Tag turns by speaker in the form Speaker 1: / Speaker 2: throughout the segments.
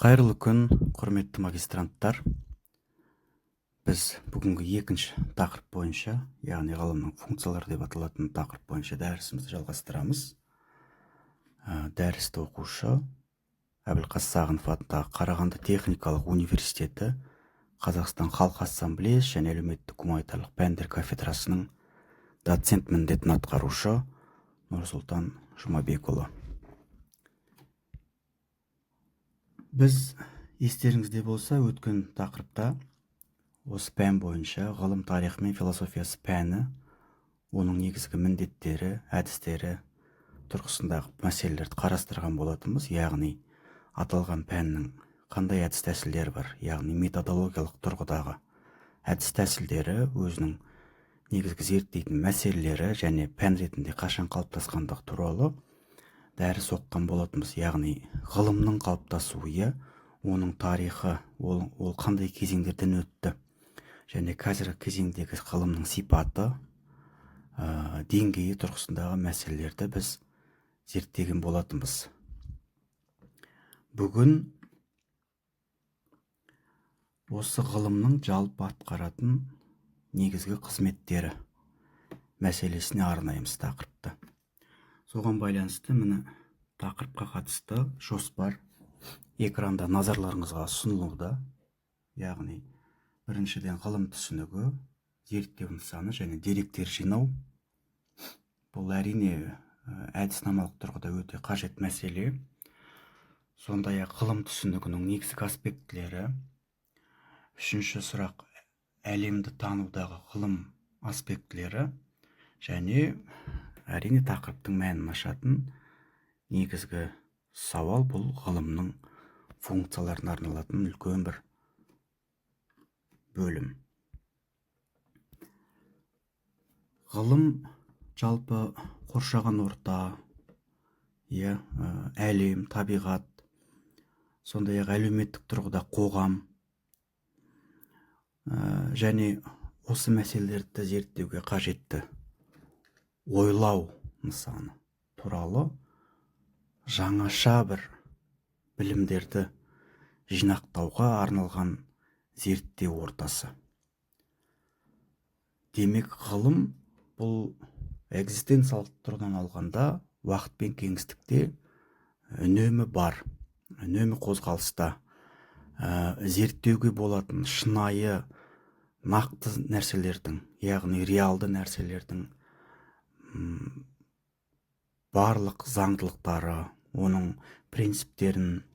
Speaker 1: Қайырлы күн, құрметті магистранттар. Біз бүгінгі екінші тақырып бойынша, яғни ғылымның функциялары деп аталатын тақырып бойынша дәрісімізді жалғастырамыз. Дәрісті оқушы Әбілқас Сағынов атындағы Қарағанды техникалық университеті Қазақстан Халқы Ассамблеясы және әлеуметтік гуманитарлық пәндер кафедрасының доцент міндетін атқарушы Нұрсұлтан Жұмабекұлы. Біз, естеріңізде болса, өткен тақырыпта осы пән бойынша ғылым тарихы мен философиясы пәні, оның негізгі міндеттері, әдістері тұрғысындағы мәселелерді қарастырған болатынбыз. Яғни аталған пәннің қандай әдіс тәсілдері бар, яғни методологиялық тұрғыдағы әдіс тәсілдері, өзінің негізгі зерттейтін мәселелері және пән ретінде қашан қалыптасқандығы туралы дәріс оқыған болатынбыз. Яғни ғылымның қалыптасуы, оның тарихы, ол қандай кезеңдерден өтті және қазіргі кезеңдегі ғылымның сипаты, деңгейі тұрғысындағы мәселелерді біз зерттеген болатынбыз. Бүгін осы ғылымның жалпы атқаратын негізгі қызметтері мәселесіне арнаймыз тақырыпты. Соған байланысты міне тақырыпқа қатысты жоспар экранда назарларыңызға ұсынылуда. Яғни біріншіден ғылым түсінігі, зерттеу нысаны және деректер жинау. Бұл әрине әдіснамалық тұрғыда өте қажет мәселе. Сондай-ақ ғылым түсінігінің негізгі аспектілері. Үшінші сұрақ әлемді танудағы ғылым аспектілері және әрине тақырыптың мәнін ашатын негізгі сауал, бұл ғылымның функцияларына арналатын үлкен бір бөлім. Ғылым жалпы қоршаған орта, әлем, табиғат, сондай-ақ әлеуметтік тұрғыда қоғам және осы мәселелерді зерттеуге қажетті ойлау нысаны туралы жаңаша бір білімдерді жинақтауға арналған зерттеу ортасы. Демек, ғылым бұл экзистенциялық тұрғыдан алғанда уақыт пен кеңістікте үнемі бар, үнемі қозғалыста, зерттеуге болатын шынайы нақты нәрселердің, яғни реалды нәрселердің барлық заңдылықтары, оның принциптерін,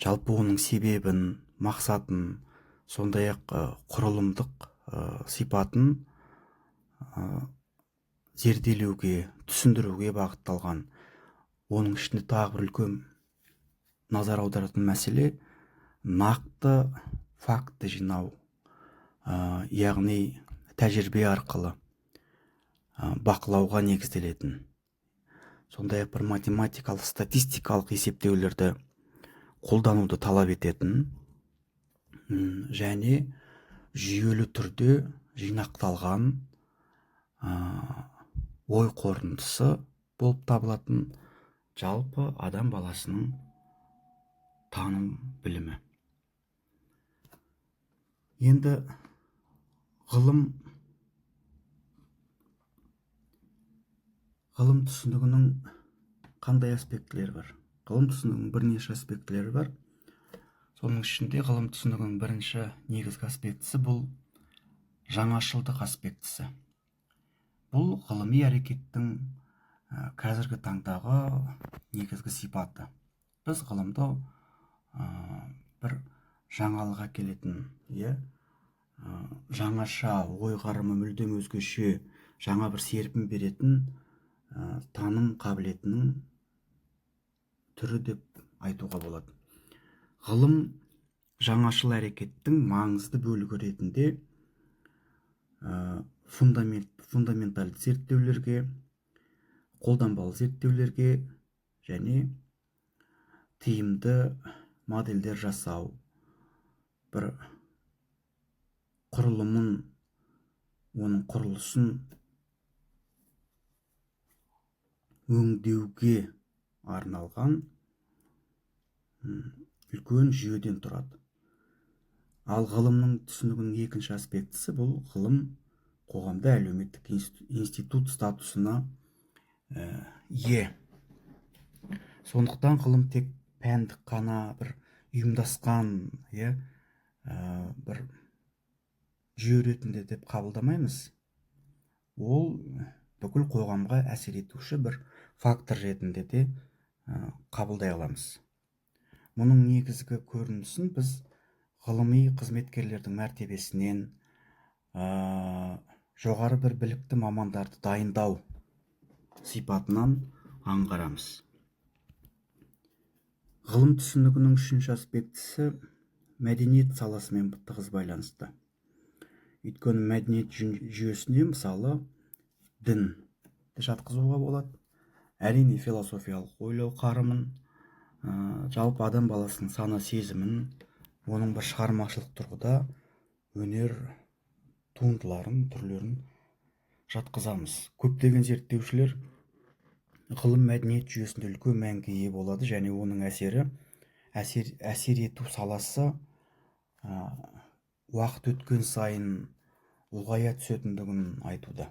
Speaker 1: жалпы оның себебін, мақсатын, сондай-ақ құрылымдық сипатын зерделеуге, түсіндіруге бағытталған. Оның ішінде тағы бір үлкен назар аударатын мәселе нақты факті жинау, яғни тәжірибе арқылы бақылауға негізделетін. Сондай-ақ бір математикалық, статистикалық есептеулерді қолдануды талап ететін және жүйелі түрде жинақталған ой қорытындысы болып табылатын жалпы адам баласының таным білімі. Енді ғылым түсінігінің қандай аспектілері бар? Ғылым түсінігінің бірнеше аспектілері бар. Соның ішінде ғылым түсінігінің бірінші негізгі аспектісі бұл жаңашылдық аспектісі. Бұл ғылыми әрекеттің қазіргі таңдағы негізгі сипаты. Біз ғылымды бір жаңалыға келетін, жаңаша ой қарымы мүлдем өзгеше, жаңа бір серпін беретін таным қабілетінің түрі деп айтуға болады. Ғылым жаңашыл әрекеттің маңызды бөлігі ретінде фундаменталды зерттеулерге, қолданбалы зерттеулерге және тиімді модельдер жасау, бір құрылымын, оның құрылысын өңдеуге арналған үлкен жүйеден тұрады. Ал ғылымның түсінігінің екінші аспектісі бұл ғылым қоғамда әлеуметтік институт статусына ие. Сондықтан ғылым тек пәндік қана бір ұйымдасқан бір жүйе ретінде деп қабылдамаймыз. Ол бүкіл қоғамға әсер етуші бір фактор ретінде де қабылдай аламыз. Мұның негізгі көрінісін біз ғылыми қызметкерлердің мәртебесінен, жоғары бір білікті мамандарды дайындау сипатынан аңғарамыз. Ғылым түсінігінің үшінші аспектісі мәдениет саласымен тығыз байланысты. Өйткені мәдениет жүйесіне мысалы дінді жатқызуға болады. Әрине философиялық ойлау қарымын, жалпы адам баласының сана сезімін, оның бір шығармашылық тұрғыда өнер туындыларын, түрлерін жатқызамыз. Көптеген зерттеушілер ғылым мәдениет жүйесінде үлкен мәнге ие болады және оның әсер ету саласы уақыт өткен сайын ұлғая түсетіндігін айтуда.